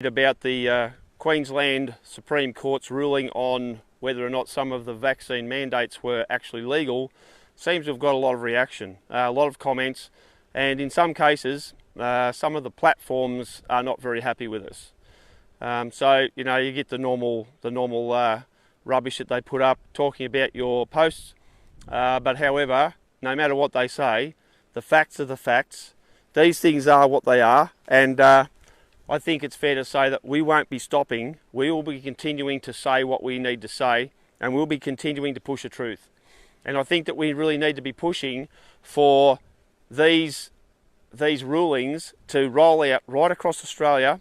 About the Queensland Supreme Court's ruling on whether or not some of the vaccine mandates were actually legal seems to have got a lot of reaction, a lot of comments, and in some cases some of the platforms are not very happy with us. So you get the normal rubbish that they put up talking about your posts, but however, no matter what they say, the facts are the facts. These things are what they are, and I think it's fair to say that we won't be stopping. We will be continuing to say what we need to say, and we'll be continuing to push the truth. And I think that we really need to be pushing for these rulings to roll out right across Australia.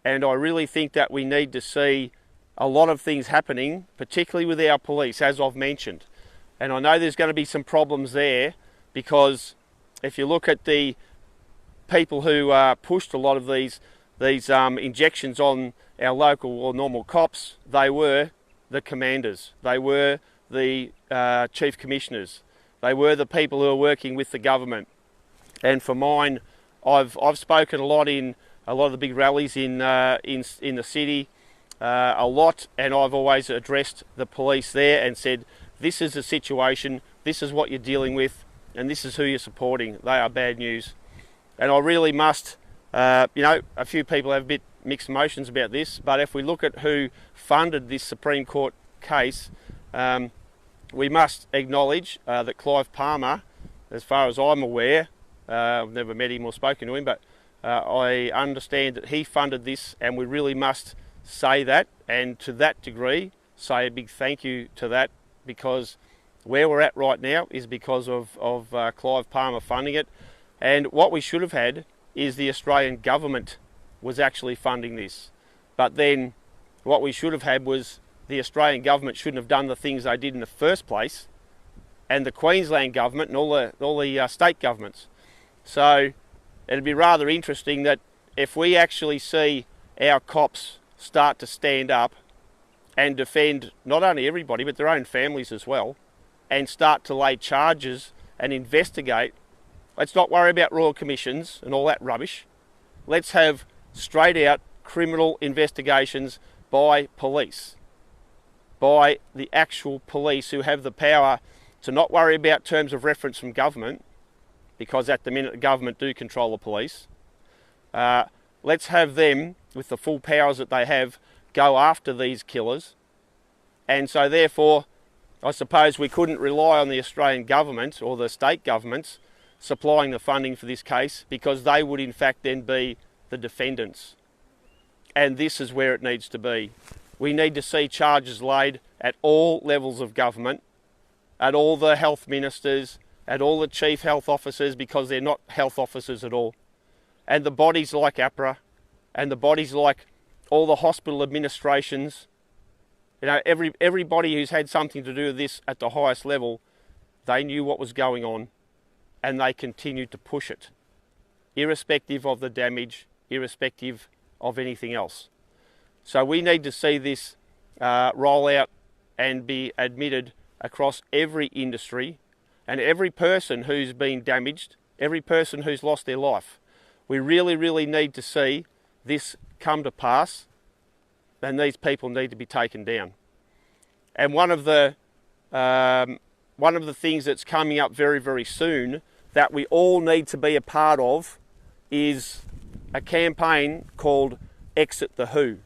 And I really think that we need to see a lot of things happening, particularly with our police, as I've mentioned. And I know there's going to be some problems there, because if you look at the people who pushed a lot of these injections on our local or normal cops, they were the commanders, they were the chief commissioners, they were the people who are working with the government. And for mine, I've spoken a lot in a lot of the big rallies in the city, a lot, and I've always addressed the police there and said, this is the situation, this is what you're dealing with, and this is who you're supporting. They are bad news. And I really must, a few people have a bit mixed emotions about this, but if we look at who funded this Supreme Court case, we must acknowledge that Clive Palmer, as far as I'm aware, I've never met him or spoken to him, but I understand that he funded this, and we really must say that, and to that degree, say a big thank you to that, because where we're at right now is because of Clive Palmer funding it. And what we should have had is the Australian government was actually funding this. But then what we should have had was the Australian government shouldn't have done the things they did in the first place, and the Queensland government and all the state governments. So it'd be rather interesting that if we actually see our cops start to stand up and defend not only everybody but their own families as well, and start to lay charges and investigate. Let's not worry about royal commissions and all that rubbish. Let's have straight out criminal investigations by police, by the actual police who have the power to not worry about terms of reference from government, because at the minute the government do control the police. Let's have them, with the full powers that they have, go after these killers. And so therefore, I suppose we couldn't rely on the Australian government or the state governments supplying the funding for this case, because they would in fact then be the defendants. And this is where it needs to be. We need to see charges laid at all levels of government, at all the health ministers, at all the chief health officers, because they're not health officers at all, and the bodies like APRA, and the bodies like all the hospital administrations. Everybody who's had something to do with this at the highest level, they knew what was going on, and they continued to push it, irrespective of the damage, irrespective of anything else. So we need to see this roll out and be admitted across every industry, and every person who's been damaged, every person who's lost their life. We really, really need to see this come to pass, and these people need to be taken down. And one of the things that's coming up very, very soon that we all need to be a part of is a campaign called Exit the WHO.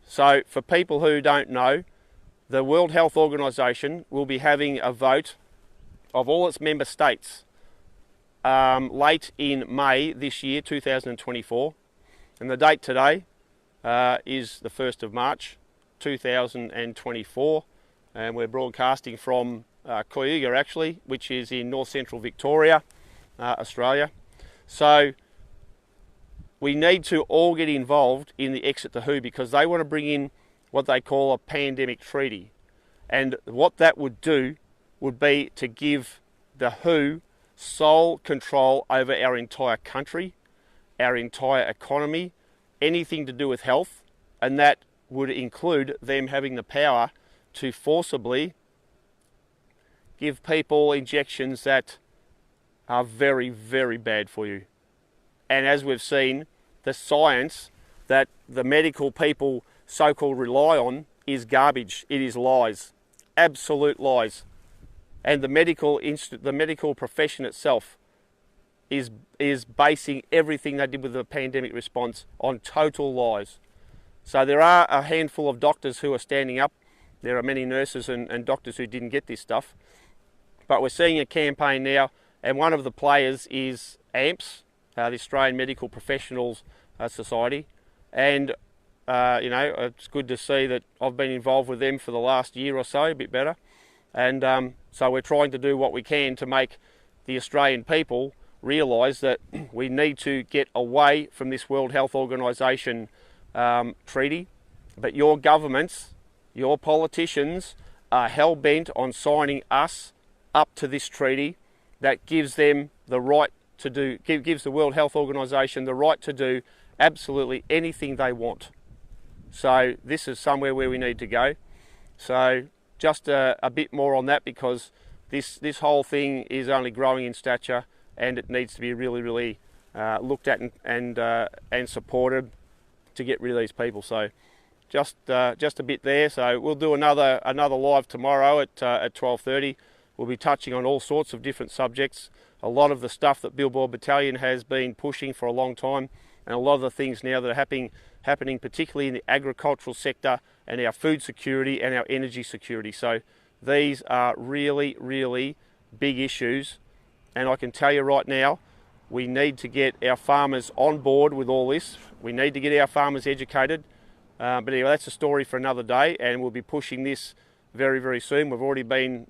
So for people who don't know, the World Health Organization will be having a vote of all its member states late in May this year, 2024. And the date today is the 1st of March, 2024. And we're broadcasting from Cayuga, actually, which is in north central Victoria, Australia. So we need to all get involved in the Exit the WHO, because they want to bring in what they call a pandemic treaty. And what that would do would be to give the WHO sole control over our entire country, our entire economy, anything to do with health, and that would include them having the power to forcibly give people injections that are very, very bad for you. And as we've seen, the science that the medical people so-called rely on is garbage. It is lies, absolute lies. And the medical profession itself is basing everything they did with the pandemic response on total lies. So there are a handful of doctors who are standing up. There are many nurses and doctors who didn't get this stuff. But we're seeing a campaign now, and one of the players is AMPS, the Australian Medical Professionals Society. And you know, it's good to see that I've been involved with them for the last year or so, a bit better. And so we're trying to do what we can to make the Australian people realise that we need to get away from this World Health Organisation treaty. But your governments, your politicians are hell-bent on signing us up to this treaty that gives them the right to do, gives the World Health Organisation the right to do absolutely anything they want. So this is somewhere where we need to go. So just a bit more on that, because this whole thing is only growing in stature, and it needs to be really looked at and supported to get rid of these people. So just a bit there. So we'll do another live tomorrow at 12:30. We'll be touching on all sorts of different subjects. A lot of the stuff that Billboard Battalion has been pushing for a long time, and a lot of the things now that are happening particularly in the agricultural sector and our food security and our energy security. So these are really big issues, and I can tell you right now, we need to get our farmers on board with all this. We need to get our farmers educated. But anyway, that's a story for another day, and we'll be pushing this very soon. We've already been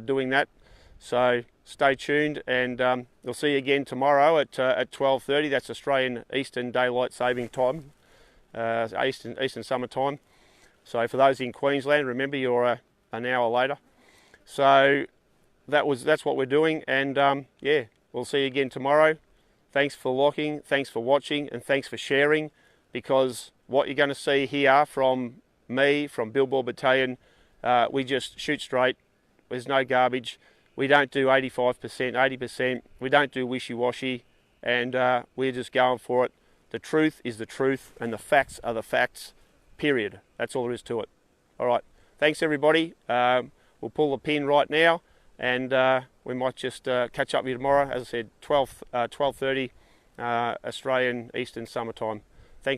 doing that. So stay tuned, and we'll see you again tomorrow at 12:30. That's Australian Eastern Daylight Saving Time, Eastern Summer Time. So for those in Queensland, remember you're an hour later. So that's what we're doing, and yeah, we'll see you again tomorrow. Thanks for looking, thanks for watching, and thanks for sharing, because what you're going to see here from me, from Billboard Battalion, we just shoot straight. There's no garbage. We don't do 85%, 80%. We don't do wishy-washy, and we're just going for it. The truth is the truth, and the facts are the facts, period. That's all there is to it. All right. Thanks, everybody. We'll pull the pin right now, and we might just catch up with you tomorrow. As I said, 12:30 Australian Eastern Summer Time.